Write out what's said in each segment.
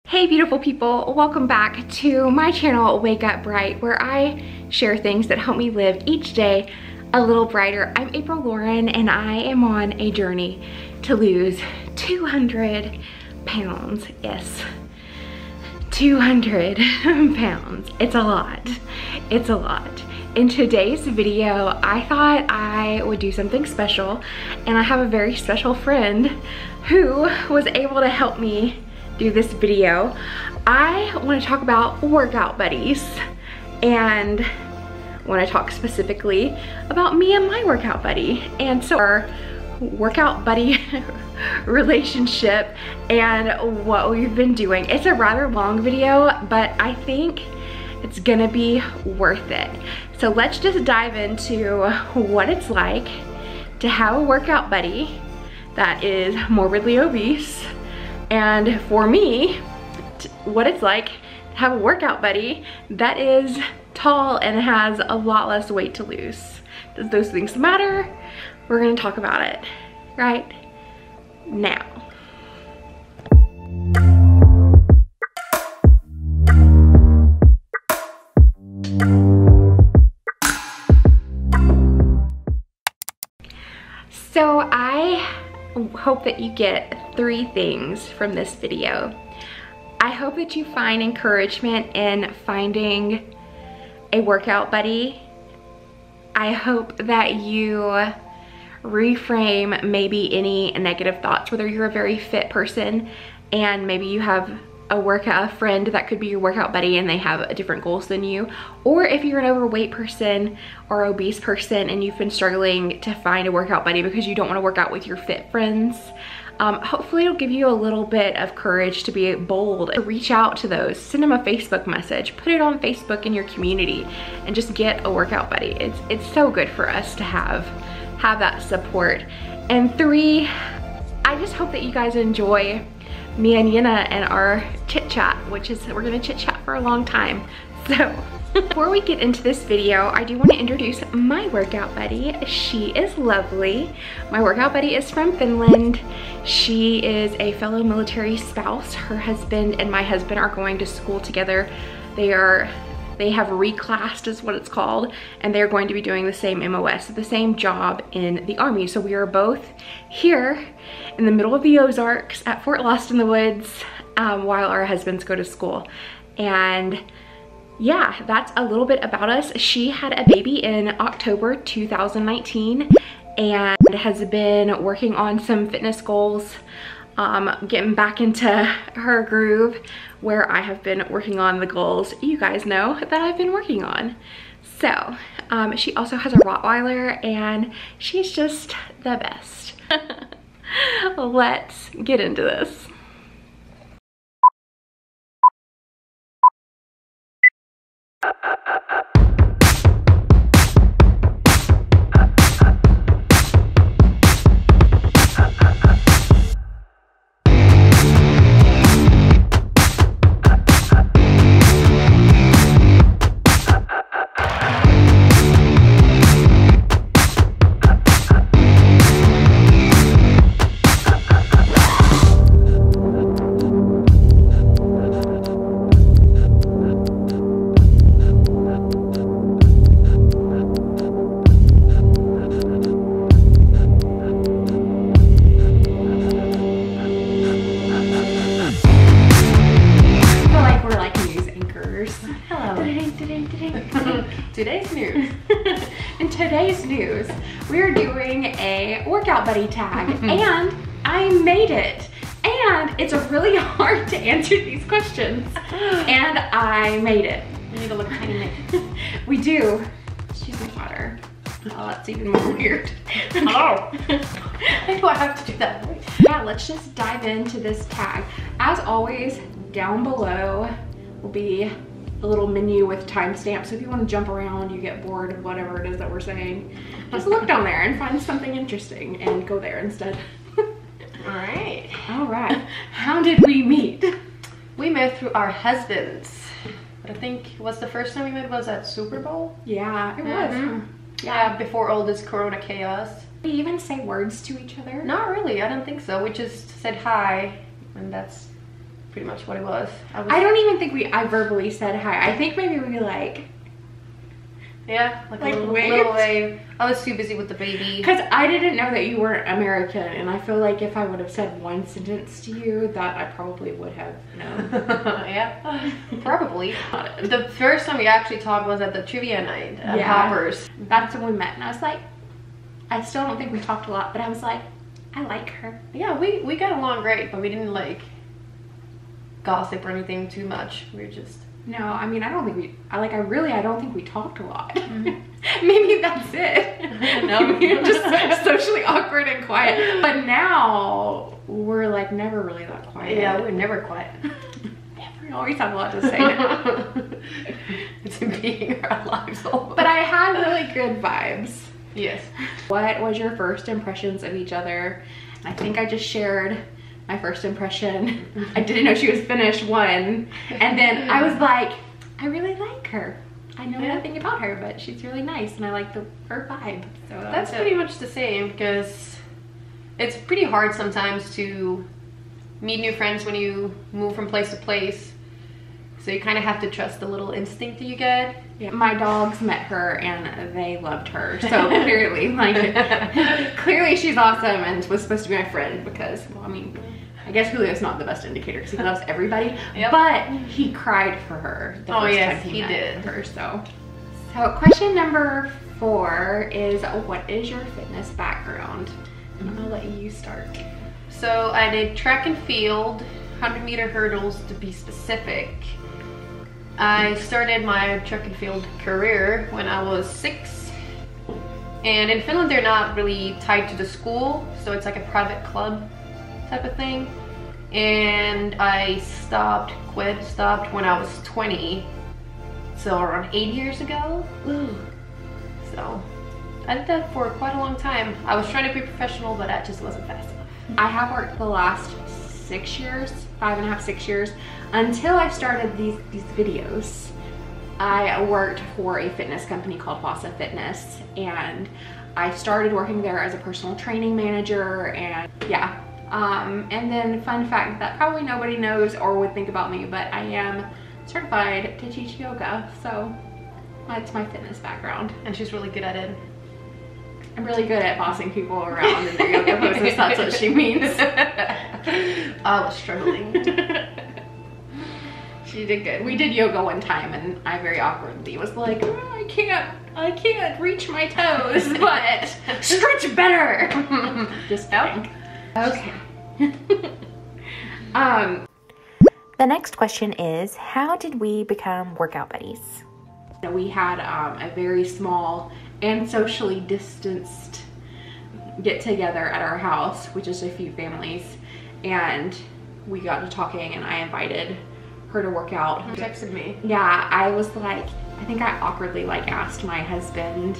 Hey beautiful people, welcome back to my channel Wake Up Bright, where I share things that help me live each day a little brighter. I'm April Lauren and I am on a journey to lose 200 pounds. Yes, 200 pounds. It's a lot. It's a lot. In today's video, I thought I would do something special, and I have a very special friend who was able to help me do this video. I want to talk about workout buddies, and want to talk specifically about me and my workout buddy. And so our workout buddy relationship and what we've been doing. It's a rather long video, but I think it's gonna be worth it. So let's just dive into what it's like to have a workout buddy that is morbidly obese, and for me, what it's like to have a workout buddy that is tall and has a lot less weight to lose. Does those things matter? We're gonna talk about it right now. So I hope that you get 3 things from this video. I hope that you find encouragement in finding a workout buddy. I hope that you reframe maybe any negative thoughts, whether you're a very fit person and maybe you have a friend that could be your workout buddy and they have different goals than you, or if you're an overweight person or obese person and you've been struggling to find a workout buddy because you don't want to work out with your fit friends. Hopefully it'll give you a little bit of courage to be bold, to reach out to those, send them a Facebook message, put it on Facebook in your community, and just get a workout buddy. It's so good for us to have that support. And 3, I just hope that you guys enjoy me and Jenna and our chit chat, which is, we're gonna chit chat for a long time. So before we get into this video, I do want to introduce my workout buddy. She is lovely. My workout buddy is from Finland. She is a fellow military spouse. Her husband and my husband are going to school together. They have reclassed is what it's called, and they're going to be doing the same MOS, the same job in the Army. So we are both here in the middle of the Ozarks at Fort Lost in the Woods while our husbands go to school. And yeah, that's a little bit about us. She had a baby in October 2019 and has been working on some fitness goals, getting back into her groove, where I have been working on the goals you guys know that I've been working on. So she also has a Rottweiler and she's just the best. Let's get into this. Today's news. In today's news, we're doing a workout buddy tag, and I made it. And it's really hard to answer these questions, and I made it. We need to look tiny. We do. She's my daughter. Oh, that's even more weird. Hello. Why do I have to do that? Yeah, let's just dive into this tag. As always, down below will be a little menu with timestamps. So if you want to jump around, you get bored of whatever it is that we're saying, just look down there and find something interesting and go there instead. All right. All right. How did we meet? We met through our husbands. I think was the first time we met was at Super Bowl. Yeah, it was. Yeah, before all this Corona chaos. Did we even say words to each other? Not really, I don't think so. We just said hi, and that's pretty much what it was. I don't even think I verbally said hi. I think maybe we like... Yeah, like a little wave. I was too busy with the baby. Because I didn't know that you weren't American, and I feel like if I would have said one sentence to you, that I probably would have known. Yeah, probably. The first time we actually talked was at the trivia night at Hoppers. That's when we met, and I was like, I still don't think we talked a lot, but I was like, I like her. Yeah, we got along great, but we didn't like gossip or anything too much. We were just... No, I mean, I don't think I don't think we talked a lot. Maybe that's it. No. Maybe we're just socially awkward and quiet. But now we're like never really that quiet. Yeah, we're never quiet. We always have a lot to say now. It's being our lives all. But I had really good vibes. Yes. What was your first impressions of each other? I think I just shared my first impression. I didn't know she was finished one. And then I was like, I really like her. I know nothing about her, but she's really nice and I like her vibe. So that's pretty much the same, because it's pretty hard sometimes to meet new friends when you move from place to place. So you kind of have to trust the little instinct that you get. Yeah, my dogs met her and they loved her. So clearly, clearly she's awesome and was supposed to be my friend because, well, I mean, I guess Julio's not the best indicator because he loves everybody, but he cried for her the first time he met her. So question number 4 is, what is your fitness background? And I'm gonna let you start. So I did track and field, 100-meter hurdles to be specific. I started my track and field career when I was 6. And in Finland, they're not really tied to the school, so it's like a private club type of thing. And I stopped when I was 20, so around 8 years ago. So I did that for quite a long time. I was trying to be professional, but I just wasn't fast enough. I have worked the last 6 years, 5.5, 6 years, until I started these videos. I worked for a fitness company called Obese Fitness, and I started working there as a personal training manager, and yeah. And then fun fact that probably nobody knows or would think about me, but I am certified to teach yoga, so that's my fitness background. And she's really good at it. I'm really good at bossing people around in their yoga poses, that's what she means. I was struggling. She did good. We did yoga one time and I very awkwardly was like, oh, I can't reach my toes, but stretch better. Just kidding. Okay. The next question is, how did we become workout buddies? We had a very small and socially distanced get together at our house with just a few families, and we got to talking and I invited her to work out. You texted me. Yeah, I was like, I think I awkwardly asked my husband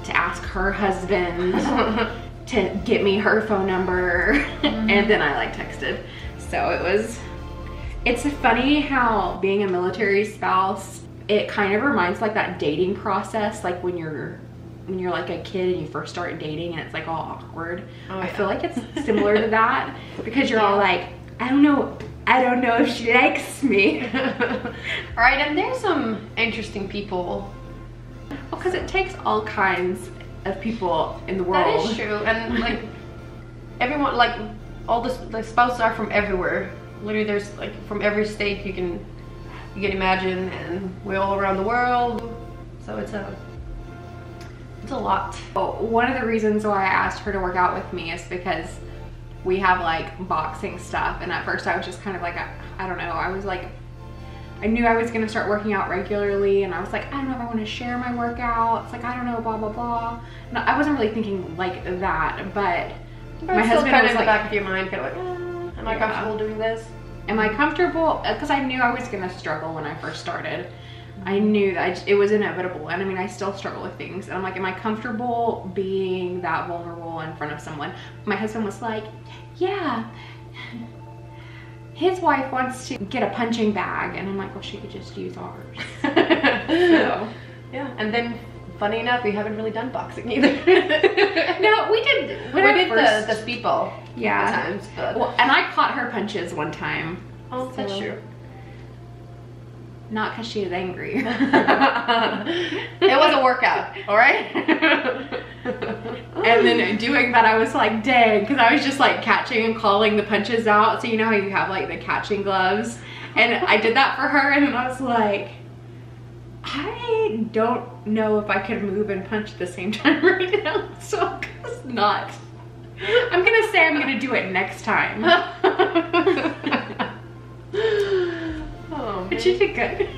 to ask her husband to get me her phone number, and then I texted. So it's funny how being a military spouse, it kind of reminds that dating process, like when you're like a kid and you first start dating and it's all awkward. Oh, yeah. I feel like it's similar to that, because you're all like, I don't know if she likes me. Right, and there's some interesting people. Well, because it takes all kinds of people in the world. That is true, and everyone, all the spouses are from everywhere. Literally, there's from every state you can imagine, and we're all around the world. So it's a lot. One of the reasons why I asked her to work out with me is because we have boxing stuff, and at first I was just kind of I don't know, I was I knew I was gonna start working out regularly, and I was I don't know if I want to share my workouts, I don't know, blah blah blah. No, I wasn't really thinking that, but my husband kind was of in the back of your mind, kind of am I comfortable doing this? Am I comfortable? Because I knew I was gonna struggle when I first started. I knew that it was inevitable, and I mean, I still struggle with things, and I'm am I comfortable being that vulnerable in front of someone? My husband was like, yeah, his wife wants to get a punching bag, and I'm like, well, she could just use ours. So yeah, and then funny enough, we haven't really done boxing either. No, we did. We did the speedball. Yeah. Times, but well, and I caught her punches one time. Oh, So, that's true. not because she was angry. It was a workout, all right? And then doing that, I was like, dang, because I was just like catching and calling the punches out. So you know how you have like the catching gloves? And I did that for her, and then I was like, I don't know if I could move and punch at the same time right now. So I'm not. I'm gonna say I'm gonna do it next time. Oh, But you did good.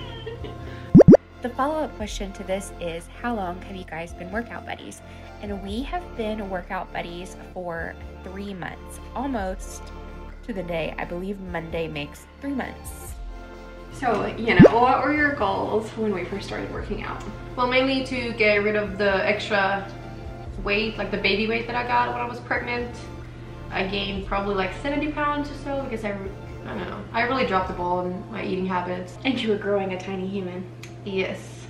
The follow-up question to this is, how long have you guys been workout buddies? And we have been workout buddies for 3 months, almost to the day. I believe Monday makes 3 months. So, you know, what were your goals when we first started working out? Well, mainly to get rid of the extra weight, like the baby weight that I got when I was pregnant. I gained probably like 70 pounds or so because I don't know. I really dropped the ball in my eating habits. And you were growing a tiny human. Yes.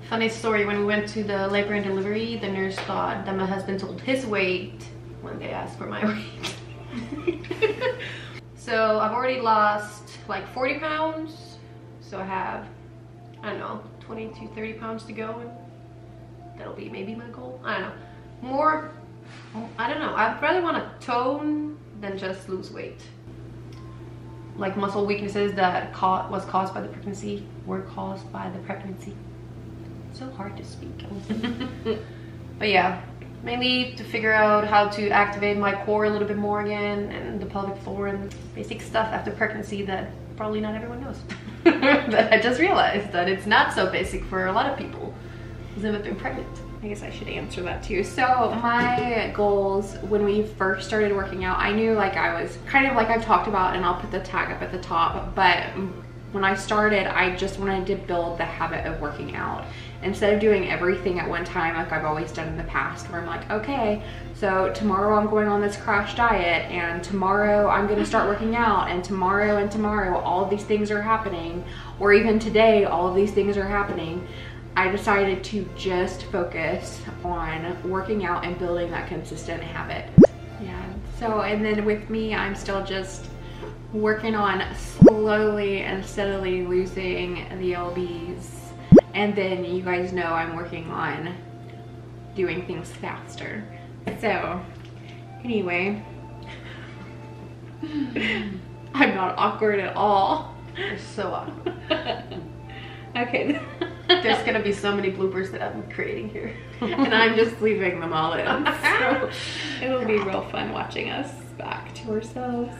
Funny story, when we went to the labor and delivery, the nurse thought that my husband told his weight when they asked for my weight. So I've already lost like 40 pounds. So I have, I don't know, 20 to 30 pounds to go. And that'll be maybe my goal. I don't know. More, I don't know. I'd rather want to tone than just lose weight. Like muscle weaknesses that was caused by the pregnancy were caused by the pregnancy. So hard to speak. But yeah, mainly to figure out how to activate my core a little bit more again, and the pelvic floor, and basic stuff after pregnancy that probably not everyone knows. But I just realized that it's not so basic for a lot of people who haven't been pregnant. I guess I should answer that too. So my goals when we first started working out, I knew like I was kind of like I've talked about, and I'll put the tag up at the top, but when I started, I just wanted to build the habit of working out. Instead of doing everything at one time like I've always done in the past, where I'm like, okay, so tomorrow I'm going on this crash diet, and tomorrow I'm gonna start working out, and tomorrow all of these things are happening, or even today all of these things are happening. I decided to just focus on working out and building that consistent habit. Yeah, so, and then with me, I'm still just working on slowly and steadily losing the lbs. And then you guys know I'm working on doing things faster. So, anyway, I'm not awkward at all. You're so awkward. Okay. There's gonna be so many bloopers that I'm creating here. And I'm just leaving them all in. So it'll be real fun watching us back to ourselves.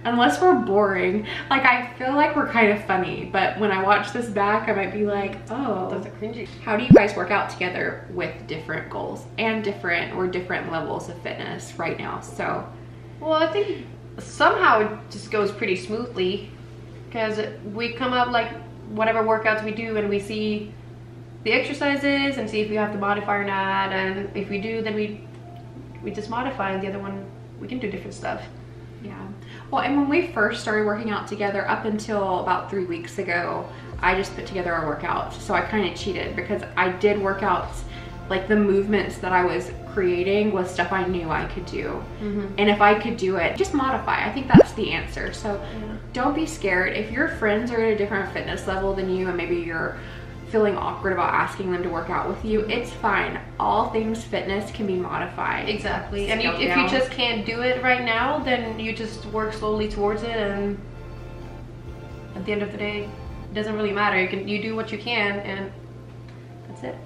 Unless we're boring. Like, I feel like we're kind of funny, but when I watch this back, I might be like, oh, Those are cringy. how do you guys work out together with different goals and different levels of fitness right now? So, Well, I think somehow it just goes pretty smoothly, because we come up like whatever workouts we do, and we see the exercises and see if we have to modify or not, and if we do, then we just modify, and the other one we can do different stuff. yeah. Well, and when we first started working out together, up until about 3 weeks ago, I just put together our workouts. So I kind of cheated because I did workouts, like the movements that I was creating was stuff I knew I could do. And if I could do it, just modify. I think that's the answer. So don't be scared. If your friends are at a different fitness level than you, and maybe you're feeling awkward about asking them to work out with you, it's fine. All things fitness can be modified. Exactly. And Scaled if down. you just can't do it right now, then you just work slowly towards it, and at the end of the day, it doesn't really matter. You do what you can, and that's it.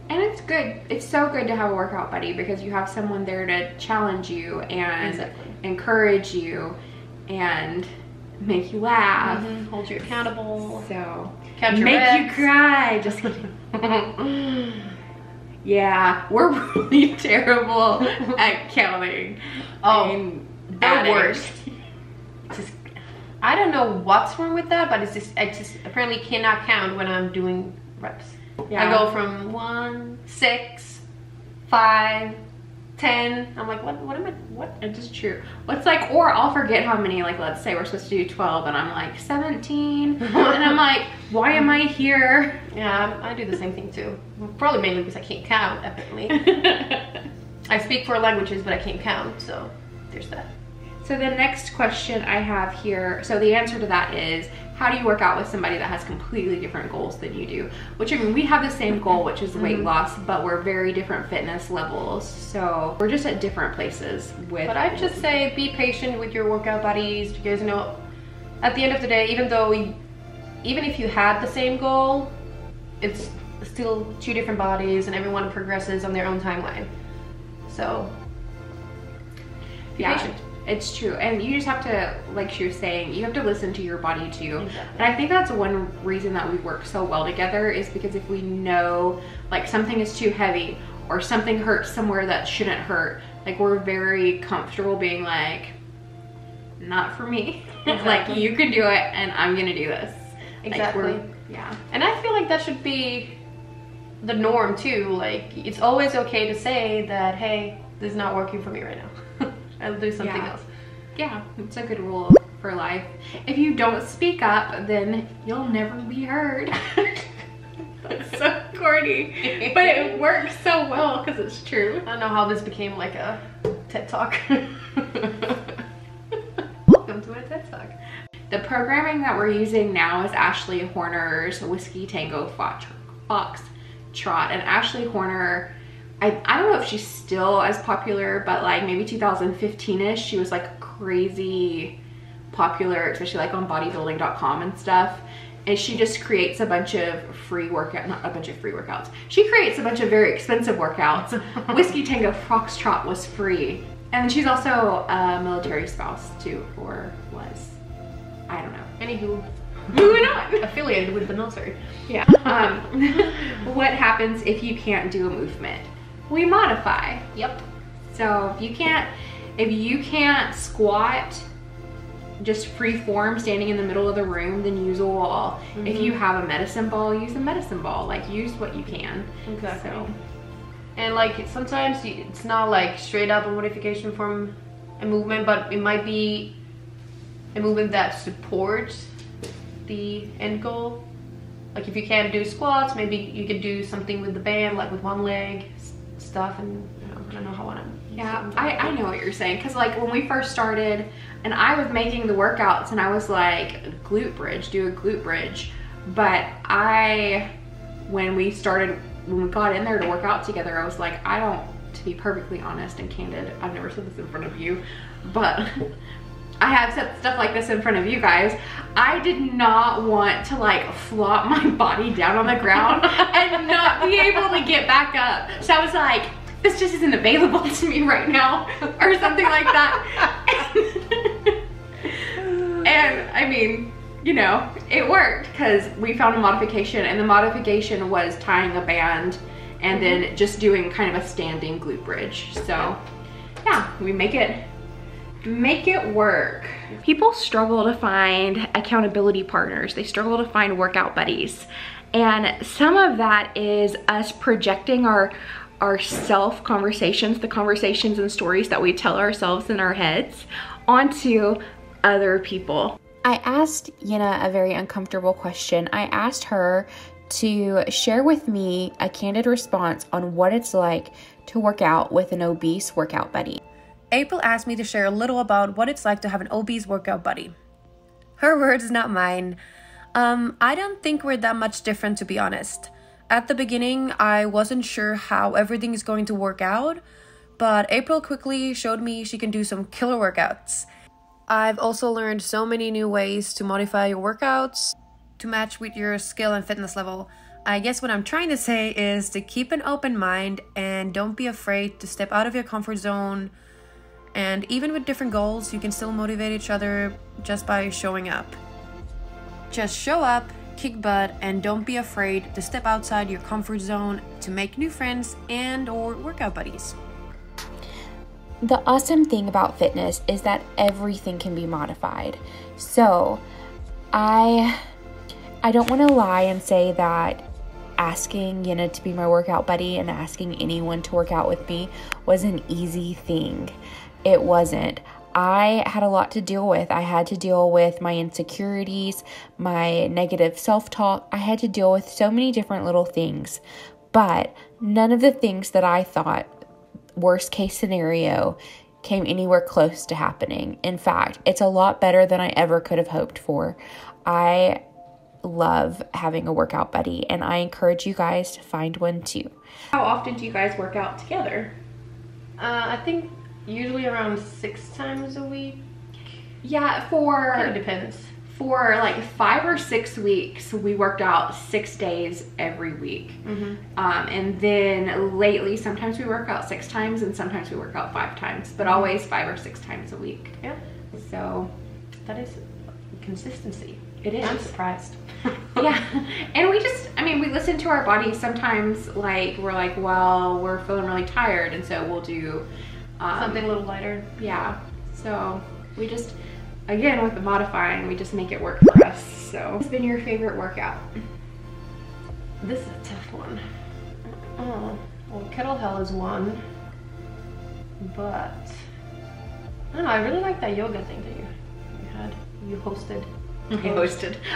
And it's good. It's so good to have a workout buddy, because you have someone there to challenge you and encourage you and make you laugh. Hold you accountable. So Count your make reps. you cry. Just kidding. Yeah, we're really terrible at counting. Oh, I mean, the worst. Just, I don't know what's wrong with that, but it's just, I just apparently cannot count when I'm doing reps. Yeah. I go from 1, 6, 5, 10. I'm like, what? It is true. What's like, or I'll forget how many, like, let's say we're supposed to do 12, and I'm like 17, and I'm like, why am I here? Yeah, I do the same thing too. Probably mainly because I can't count, evidently. I speak 4 languages, but I can't count, so there's that. So the next question I have here, so the answer to that is, how do you work out with somebody that has completely different goals than you do? Which, I mean, we have the same goal, which is weight loss, but we're very different fitness levels. So we're just at different places with. But I'd just say be patient with your workout buddies, because, you know, at the end of the day, even if you had the same goal, it's still two different bodies and everyone progresses on their own timeline. So be patient. It's true, and you just have to, like she was saying, you have to listen to your body too. Exactly. And I think that's one reason that we work so well together, is because if we know like something is too heavy or something hurts somewhere that shouldn't hurt, like we're very comfortable being like, not for me. Exactly. Like, you can do it and I'm gonna do this. Exactly. Like, yeah. And I feel like that should be the norm too. Like, it's always okay to say that, hey, this is not working for me right now. I'll do something else. Yeah, it's a good rule for life. If you don't speak up, then you'll never be heard. That's so corny, but it works so well because it's true. I don't know how this became like a TED Talk. Welcome to my TED Talk. The programming that we're using now is Ashley Horner's Whiskey Tango Fox Trot, and Ashley Horner, I don't know if she's still as popular, but like maybe 2015-ish, she was like crazy popular, especially like on bodybuilding.com and stuff. And she just creates a bunch of free workouts. She creates a bunch of very expensive workouts. Whiskey Tango Foxtrot was free. And she's also a military spouse too, or was. I don't know. Anywho. Moving on. Affiliated with the military. Yeah. What happens if you can't do a movement? We modify. Yep. So if you can't squat just free form standing in the middle of the room, then use a wall. If you have a medicine ball, use a medicine ball. Like, use what you can. Exactly. So. And like sometimes it's not like straight up a modification from a movement, but it might be a movement that supports the end goal. Like if you can't do squats, maybe you could do something with the band, like with one leg stuff, and you know, I don't know how I want to. Yeah, I know what you're saying, because like when we first started and I was making the workouts and I was like, glute bridge, do a glute bridge, but when we got in there to work out together, I was like, to be perfectly honest and candid, I've never said this in front of you, but I have said stuff like this in front of you guys. I did not want to like flop my body down on the ground and not be able to get back up. So I was like, this just isn't available to me right now, or something like that. And I mean, you know, it worked because we found a modification, and the modification was tying a band and then just doing kind of a standing glute bridge. So yeah, we make it work. People struggle to find accountability partners. They struggle to find workout buddies. And some of that is us projecting our self conversations, the conversations and stories that we tell ourselves in our heads, onto other people. I asked Jenna a very uncomfortable question. I asked her to share with me a candid response on what it's like to work out with an obese workout buddy. April asked me to share a little about what it's like to have an obese workout buddy. Her words, not mine. I don't think we're that much different, to be honest. At the beginning, I wasn't sure how everything is going to work out, but April quickly showed me she can do some killer workouts. I've also learned so many new ways to modify your workouts to match with your skill and fitness level. I guess what I'm trying to say is to keep an open mind and don't be afraid to step out of your comfort zone. And even with different goals, you can still motivate each other just by showing up. Just show up, kick butt, and don't be afraid to step outside your comfort zone to make new friends and or workout buddies. The awesome thing about fitness is that everything can be modified. So I don't want to lie and say that asking Jenna to be my workout buddy and asking anyone to work out with me was an easy thing. It wasn't. I had a lot to deal with. I had to deal with my insecurities, my negative self-talk. I had to deal with so many different little things, but none of the things that I thought worst case scenario came anywhere close to happening. In fact, it's a lot better than I ever could have hoped for. I love having a workout buddy, and I encourage you guys to find one too. How often do you guys work out together? I think usually around 6 times a week. Yeah, Kind of depends. For like 5 or 6 weeks, we worked out 6 days every week. And then lately, sometimes we work out 6 times and sometimes we work out 5 times, but always 5 or 6 times a week. Yeah. So that is consistency. it is. I'm surprised. Yeah. And we just, I mean, we listen to our bodies. Sometimes like we're like, well, we're feeling really tired, and so we'll do something a little lighter. Yeah. So we just, again, with the modifying, we just make it work for us. So what's been your favorite workout? This is a tough one. Well, kettle hell is one, but I don't know, I really like that yoga thing that you hosted.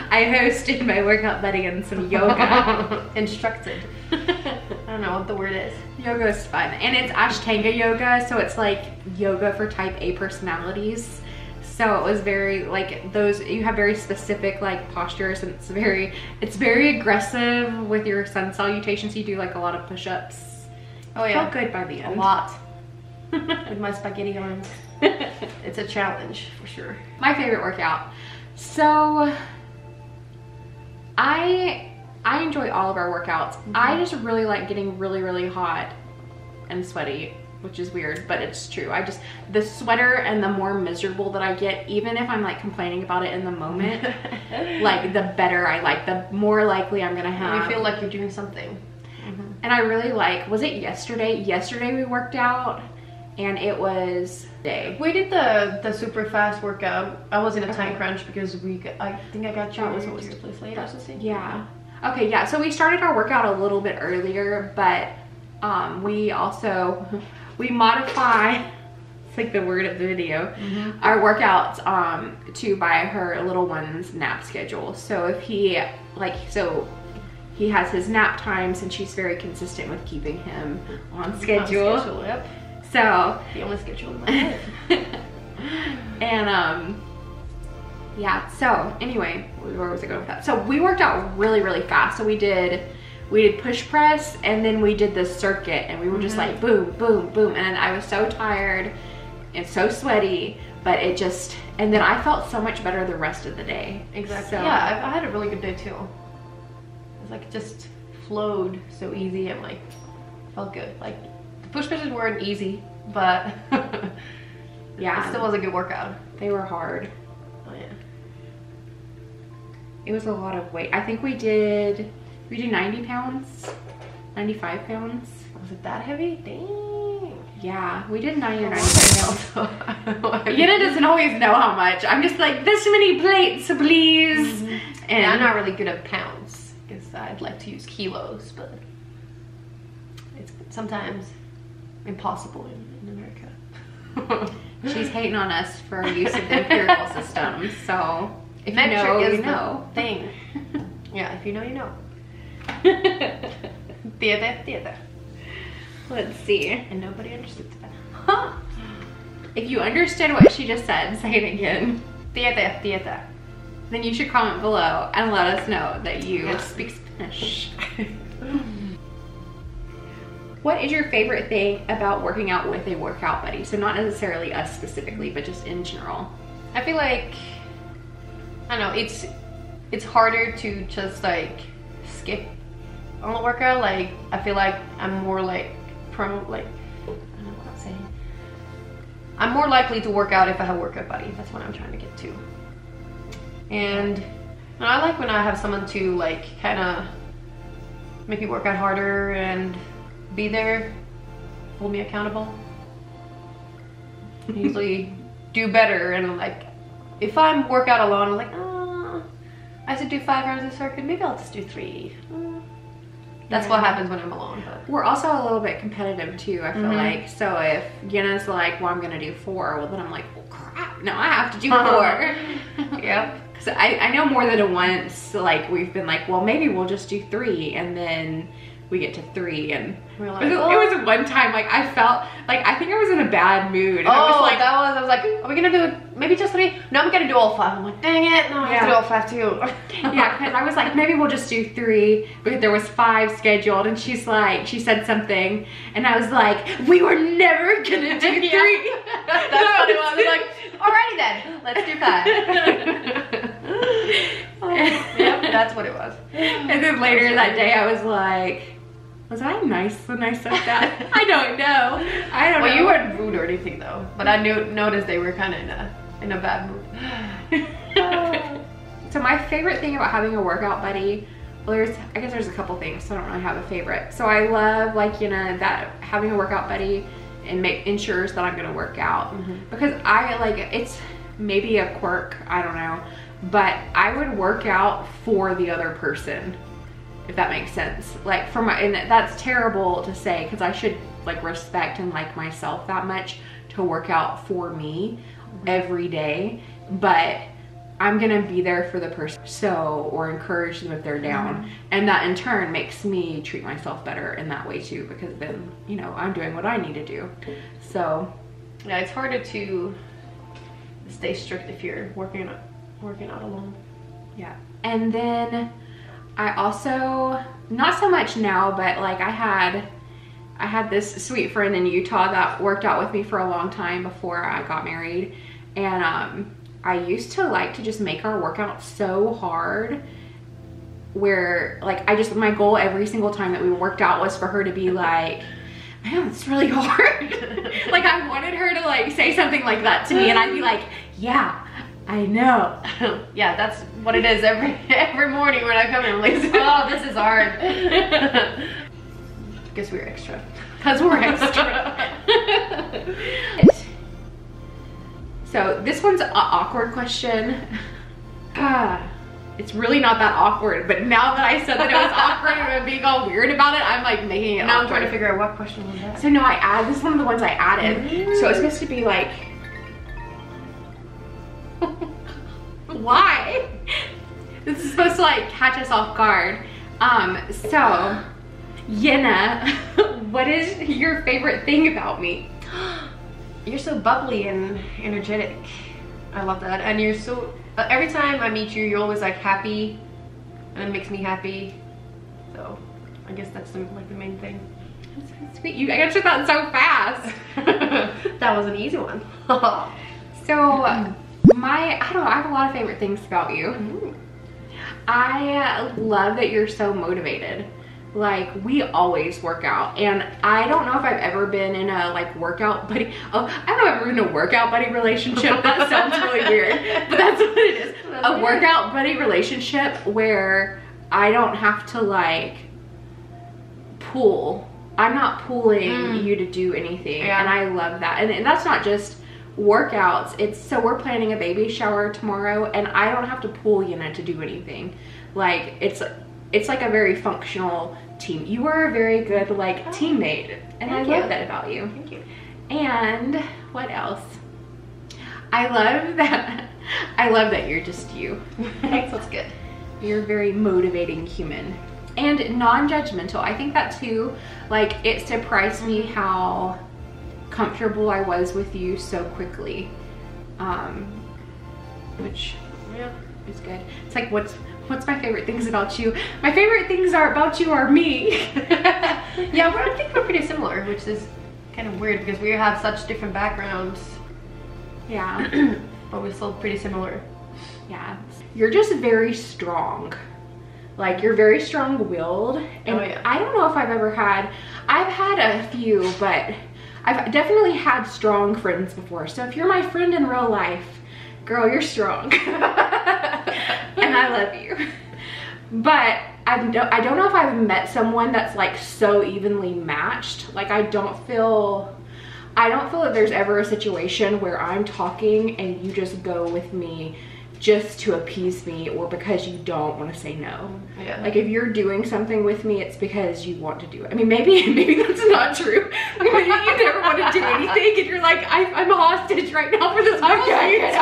I hosted my workout buddy in some yoga. Instructed. I don't know what the word is. Yoga is fun, and it's Ashtanga yoga, so it's like yoga for type A personalities. So it was very like those, you have very specific like postures, and it's very aggressive with your sun salutations. You do like a lot of push-ups. Oh yeah. Felt good by the end. A lot. With my spaghetti arms. It's a challenge for sure. My favorite workout. So I enjoy all of our workouts. I just really like getting really, really hot and sweaty, which is weird, but it's true. The sweater and the more miserable that I get, even if I'm like complaining about it in the moment, like the better I like, the more likely I'm gonna have. You feel like you're doing something. And I really like, was it yesterday? Yesterday we worked out, and it was day. We did the super fast workout. I was in a time crunch because I think I got you. It was always the place late or something. Yeah. Okay, yeah, so we started our workout a little bit earlier, but we modify, it's like the word of the video, our workouts to by her little one's nap schedule. So if he has his nap times, and she's very consistent with keeping him on schedule. Yep. So the only schedule in my life. and yeah, so anyway, where was I going with that? So we worked out really, really fast. So we did push press, and then we did the circuit, and we were just like boom, boom, boom. And I was so tired and so sweaty, but it just, and then I felt so much better the rest of the day. Exactly. So, yeah, I had a really good day too. It was like, it just flowed so easy, and like felt good. Like the push presses weren't easy, but yeah, it still was a good workout. They were hard. Oh yeah. It was a lot of weight. I think we did 90 pounds, 95 pounds. Was it that heavy? Dang. Yeah, we did 90 or 95 pounds. Jenna doesn't always know how much. I'm just like, this many plates, please. And I'm not really good at pounds, because I'd like to use kilos, but it's sometimes impossible in America. She's hating on us for our use of the imperial system. So if you know, you know. Thing. Yeah, if you know, you know. Theater. Let's see. And nobody understood that. Huh. If you understood what she just said, say it again. Theater. Then you should comment below and let us know that you speak Spanish. What is your favorite thing about working out with a workout buddy? So not necessarily us specifically, but just in general. I feel like, I don't know, it's harder to just like skip on the workout. Like I feel like I'm more like I don't know what I'm saying. I'm more likely to work out if I have a workout buddy. That's what I'm trying to get to. And I like when I have someone to like kind of make me work out harder and be there, hold me accountable. Usually do better, and like if I'm work out alone, I'm like, oh, I should do 5 rounds of circuit. Maybe I'll just do 3. That's what happens when I'm alone. But we're also a little bit competitive too, I feel like. So if Jenna's like, well, I'm gonna do 4, well then I'm like, well crap, no, I have to do 4. Yep. Because I know more than once, like we've been like, well maybe we'll just do 3, and then we get to 3, and we were like, it was one time, like, I felt like, I think I was in a bad mood. And I was like, are we gonna do maybe just 3? No, I'm gonna do all 5. I'm like, dang it, no, I have to do all 5 too. Yeah, because I was like, maybe we'll just do 3, but there was 5 scheduled, and she's like, she said something, and I was like, we were never gonna do 3. That's what it was. I was like, alrighty then, let's do 5. Yep, that's what it was. And then later that day, I was like, was I nice when I said that? I don't know. Well, you weren't rude or anything though, but I noticed they were kind of in a bad mood. So my favorite thing about having a workout buddy, well, I guess there's a couple things, so I don't really have a favorite. So I love, like, you know, that having a workout buddy and ensures that I'm gonna work out. Because I, like, it's maybe a quirk, I don't know, but I would work out for the other person, if that makes sense. Like, and that's terrible to say, because I should, like, respect and like myself that much to work out for me every day, but I'm gonna be there for the person, or encourage them if they're down. And that in turn makes me treat myself better in that way too, because then, you know, I'm doing what I need to do. So yeah, it's harder to stay strict if you're working out alone. Yeah. And then I also, not so much now, but like I had this sweet friend in Utah that worked out with me for a long time before I got married, and I used to like to just make our workout so hard, where like my goal every single time that we worked out was for her to be like, man, it's really hard. Like, I wanted her to like say something like that to me, and I'd be like, yeah, I know. Yeah, that's what it is every morning when I come in. I'm like, oh, this is hard. Guess we're extra. Because we're extra. So this one's an awkward question. It's really not that awkward, but now that I said that it was awkward and being all weird about it, I'm like making it now awkward. I'm trying to figure out what question was that. So no, this is one of the ones I added. So it's supposed to be like, why? This is supposed to like catch us off guard. So Jenna, what is your favorite thing about me? You're so bubbly and energetic. I love that. And you're so, every time I meet you, you're always like happy, and it makes me happy. So I guess that's like the main thing. That's so sweet. You answered that so fast. That was an easy one. So I don't know, I have a lot of favorite things about you. I love that you're so motivated. Like, we always work out, and I don't know if I've ever been in a like workout buddy. Oh, I don't know if I've ever been in a workout buddy relationship. That sounds really weird, but that's what it is. A workout buddy relationship where I don't have to like pull. I'm not pulling you to do anything, and I love that. And that's not just workouts. So we're planning a baby shower tomorrow, and I don't have to pull Yenna to do anything. Like, it's like a very functional team. You are a very good like teammate, and I love that about you. Thank you. And what else? I love that you're just you. That's good. You're a very motivating human and non-judgmental. I think that too. Like, it surprised me how comfortable I was with you so quickly, which is good. It's like, what's my favorite things about you? My favorite things about you are me. Yeah, I think we're pretty similar, which is kind of weird because we have such different backgrounds. Yeah. But we're still pretty similar. Yeah. You're just very strong. Like, you're very strong-willed. And I don't know if I've had a few, but I've definitely had strong friends before. So if you're my friend in real life, girl, you're strong. And I love you. But I don't know if I've met someone that's like so evenly matched. Like, I don't feel that there's ever a situation where I'm talking and you just go with me just to appease me, or because you don't want to say no. Yeah. Like, if you're doing something with me, it's because you want to do it. I mean, maybe that's not true. Maybe you never want to do anything and you're like, I'm a hostage right now for this podcast.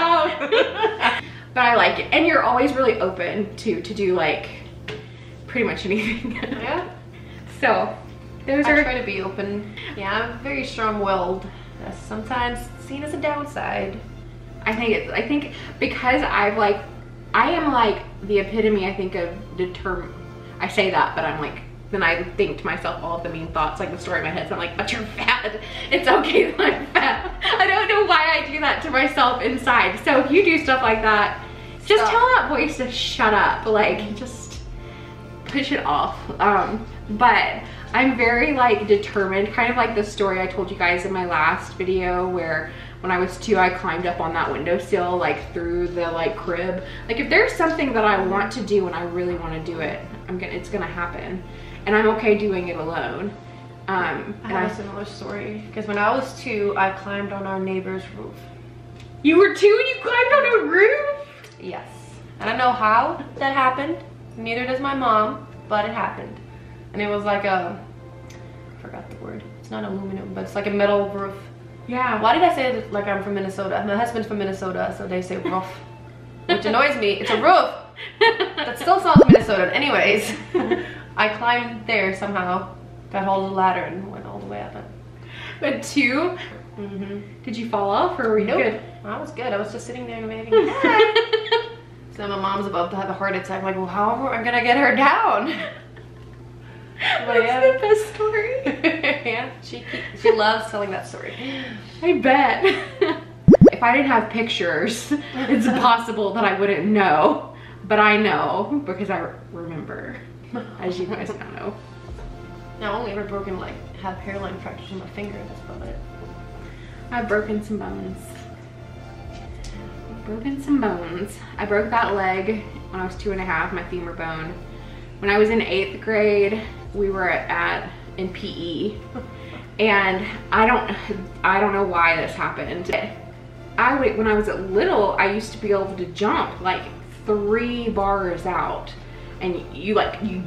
But I like it. And you're always really open to do like pretty much anything. Yeah. So those I are. try to be open. Yeah, I'm very strong-willed. That's sometimes seen as a downside. I think because I am like the epitome, I think, of I say that, but I'm like, then I think to myself all of the mean thoughts, like the story in my head. So I'm like, but you're fat. It's okay that I'm fat. I don't know why I do that to myself inside. So if you do stuff like that, just tell that voice to shut up. Like, just push it off. But I'm very like determined, kind of like the story I told you guys in my last video where when I was 2, I climbed up on that windowsill, like through the like crib. Like if there's something that I want to do and I really want to do it, it's gonna happen. And I'm okay doing it alone. I have a similar story, because when I was 2, I climbed on our neighbor's roof. You were 2 and you climbed on a roof? Yes. I don't know how that happened. Neither does my mom, but it happened. And it was like I forgot the word. It's not aluminum, but it's like a metal roof. Yeah. Why did I say it like I'm from Minnesota? My husband's from Minnesota, so they say roof, which annoys me. It's a roof. That still sounds Minnesota. Anyways, I climbed there somehow, got hold of the ladder and went all the way up it. But 2? Mm-hmm. Did you fall off or were you good? I was good. I was just sitting there waving. Hi. So my mom's about to have a heart attack. I'm like, well, how am I gonna get her down? That's the best story. Yeah, she loves telling that story. I bet. If I didn't have pictures, it's possible that I wouldn't know. But I know because I remember, as you guys now know. I've only ever broken, like, have hairline fractures in my finger. That's about it. I've broken some bones. I broke that leg when I was 2.5, my femur bone. When I was in 8th grade, we were in PE, and I don't know why this happened. When I was little, I used to be able to jump like 3 bars out, and you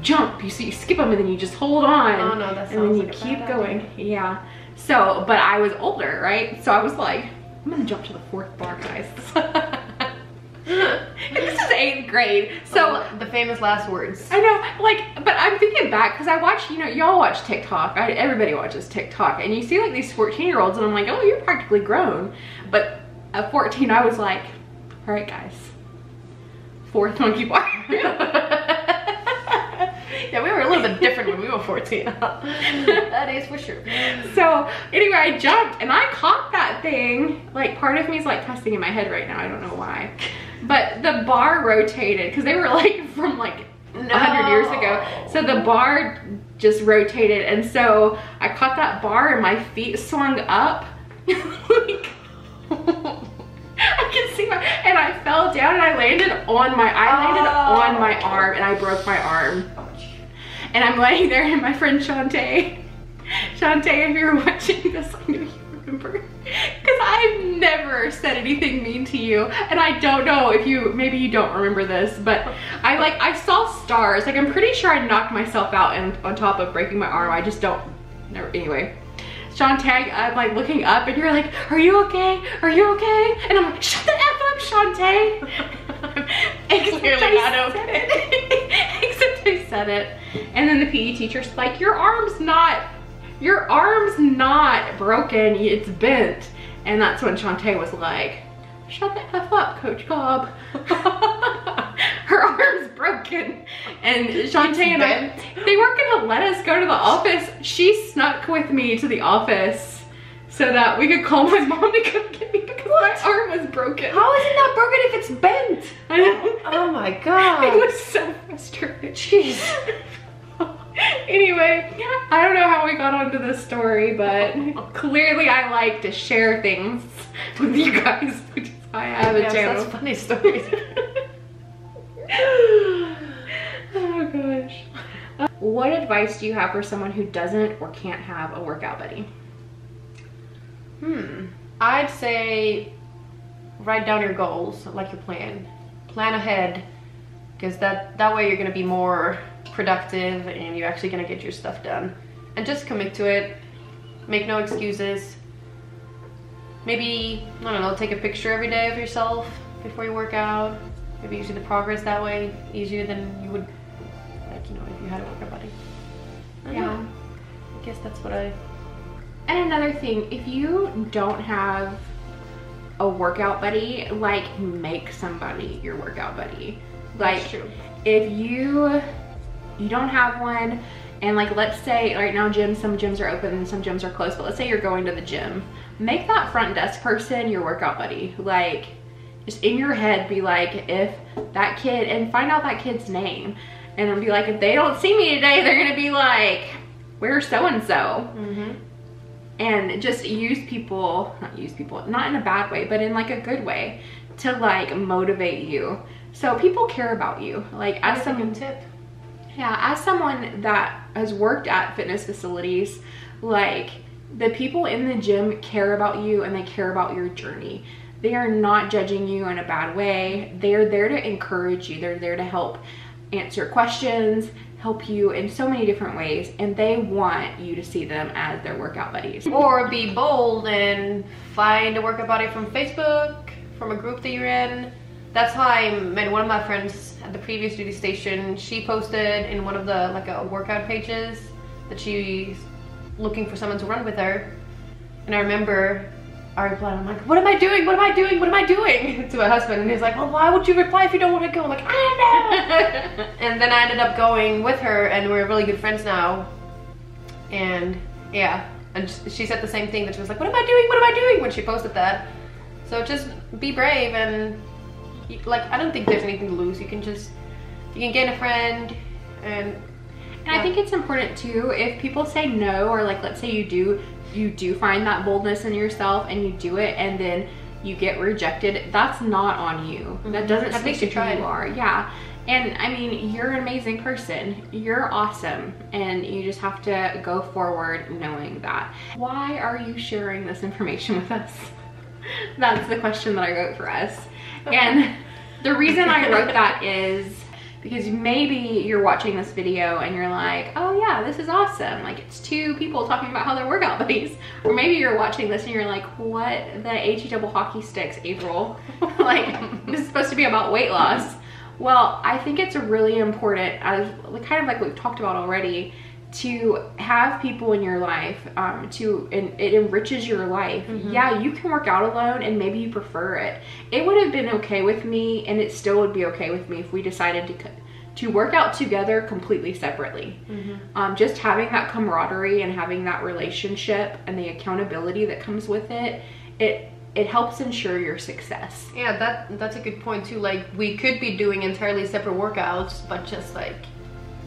jump, you skip them, and then you just hold on. Oh no, that sounds and then you like keep going. Yeah. So, but I was older, right? So I was like, I'm gonna jump to the 4th bar, guys. This is 8th grade. So the famous last words. I know, like, but I'm thinking back because I watch, y'all watch TikTok. Everybody watches TikTok, and you see like these 14-year-olds, and I'm like, oh, you're practically grown. But at 14, I was like, all right, guys, 4th monkey bar. Yeah, we were a little bit different when we were 14. That is for sure. So anyway, I jumped and I caught that thing. Like, part of me is like cussing in my head right now. I don't know why. But the bar rotated because they were like from like 100 years ago. So the bar just rotated. And so I caught that bar and my feet swung up. Like, I can see and I fell down and I landed on my arm and I broke my arm. And I'm laying there, and my friend Shantae, if you're watching this, I know you remember, because I've never said anything mean to you, and I don't know if maybe you don't remember this, but I saw stars. Like, I'm pretty sure I knocked myself out and on top of breaking my arm. I just don't, anyway. Shantae, I'm like looking up, and you're like, are you okay? Are you okay? And I'm like, shut the F up, Shantae. Clearly not okay. Except I said it. And then the PE teacher's like, your arm's not broken, it's bent. And that's when Shantae was like, shut the F up, Coach Cobb. Her arm's broken. And Shantae and I, they weren't gonna let us go to the office. She snuck with me to the office so that we could call my mom to come get me because my arm was broken. How is it not broken if it's bent? I know. Oh my god. It was so frustrating. Jeez. Anyway, I don't know how we got onto this story, but clearly I like to share things with you guys, which is why I have a channel. That's funny stories. Oh gosh. What advice do you have for someone who doesn't or can't have a workout buddy? I'd say write down your goals, like your plan. Plan ahead, because that way you're gonna be more productive and you're actually gonna get your stuff done. And just commit to it. Make no excuses. Maybe, I don't know, take a picture every day of yourself before you work out. Maybe you see the progress that way easier than you would, like, you know, if you had a workout buddy. Yeah. That's what I... And another thing, if you don't have a workout buddy, like, make somebody your workout buddy. Like, That's true. if you don't have one, and like, let's say right now some gyms are open and some gyms are closed, but let's say you're going to the gym, make that front desk person your workout buddy. Like, just in your head be like, if that kid, and find out that kid's name, and then be like, if they don't see me today, they're gonna be like, where's so-and-so? And just use people, not in a bad way, but in like a good way, to like motivate you. So people care about you. Like, as someone, tip. Yeah, as someone that has worked at fitness facilities, like, the people in the gym care about you and they care about your journey. They are not judging you in a bad way. They are there to encourage you. They're there to help answer questions, help you in so many different ways, and they want you to see them as their workout buddies. Or be bold and find a workout buddy from Facebook, from a group that you're in. That's how I met one of my friends at the previous duty station. She posted in one of the workout pages that she's looking for someone to run with her. And I remember I replied, I'm like, what am I doing? What am I doing? What am I doing? To my husband. And he's like, well, why would you reply if you don't want to go? I'm like, I don't know. And then I ended up going with her, and we're really good friends now. And yeah, and she said the same thing, that she was like, what am I doing? What am I doing? When she posted that. So just be brave, and like, I don't think there's anything to lose. You can gain a friend. And I think it's important too, if people say no, or like, let's say you do find that boldness in yourself and you do it and then you get rejected, that's not on you. That doesn't speak to who you are. Yeah. And I mean, you're an amazing person. You're awesome. And you just have to go forward knowing that. Why are you sharing this information with us? That's the question that I wrote for us. And the reason I wrote that is because maybe you're watching this video and you're like, oh yeah, this is awesome. Like, it's two people talking about how they're workout buddies. Or maybe you're watching this and you're like, what the HE double hockey sticks, April? Like, this is supposed to be about weight loss. Well, I think it's really important, as kind of like we've talked about already, to have people in your life, it enriches your life. Yeah, you can work out alone and maybe you prefer it. It would have been okay with me, and it still would be okay with me if we decided to work out together completely separately. Just having that camaraderie and having that relationship and the accountability that comes with it, it helps ensure your success. Yeah, that's a good point too. Like, we could be doing entirely separate workouts, but just like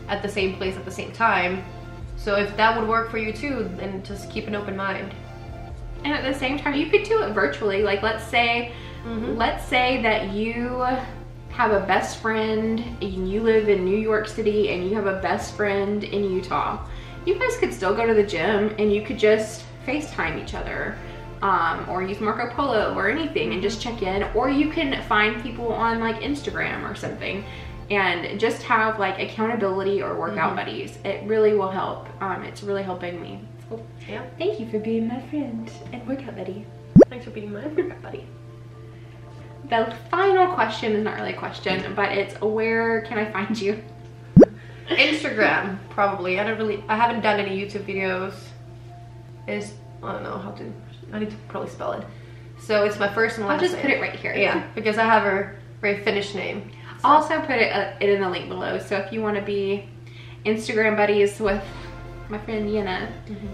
at the same place at the same time. So if that would work for you too, then just keep an open mind. And at the same time, you could do it virtually. Like, let's say that you have a best friend and you live in New York City and you have a best friend in Utah. You guys could still go to the gym and you could just FaceTime each other, or use Marco Polo or anything and just check in. Or you can find people on like Instagram or something and just have like accountability or workout buddies. It really will help. It's really helping me. So yeah, thank you for being my friend and workout buddy. Thanks for being my workout buddy. The final question is not really a question, but it's, where can I find you? Instagram, probably. I haven't done any YouTube videos. I don't know how to, I need to probably spell it. So it's my first and last name. I'll just put it right here. Yeah, because I have a very Finnish name. So. I'll also put it in the link below. So if you want to be Instagram buddies with my friend Jenna,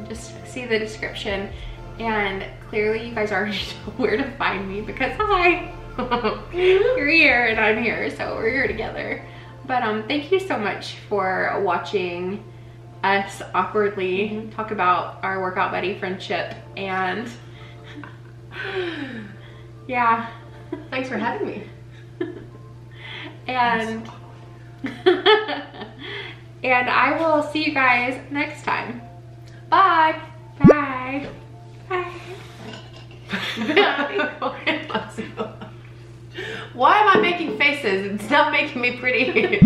just see the description. And clearly you guys already know where to find me, because hi, you're here and I'm here, so we're here together. But thank you so much for watching us awkwardly talk about our workout buddy friendship. And yeah, thanks for having me. And and I will see you guys next time. Bye. Bye. Bye. Why am I making faces? It's not making me pretty.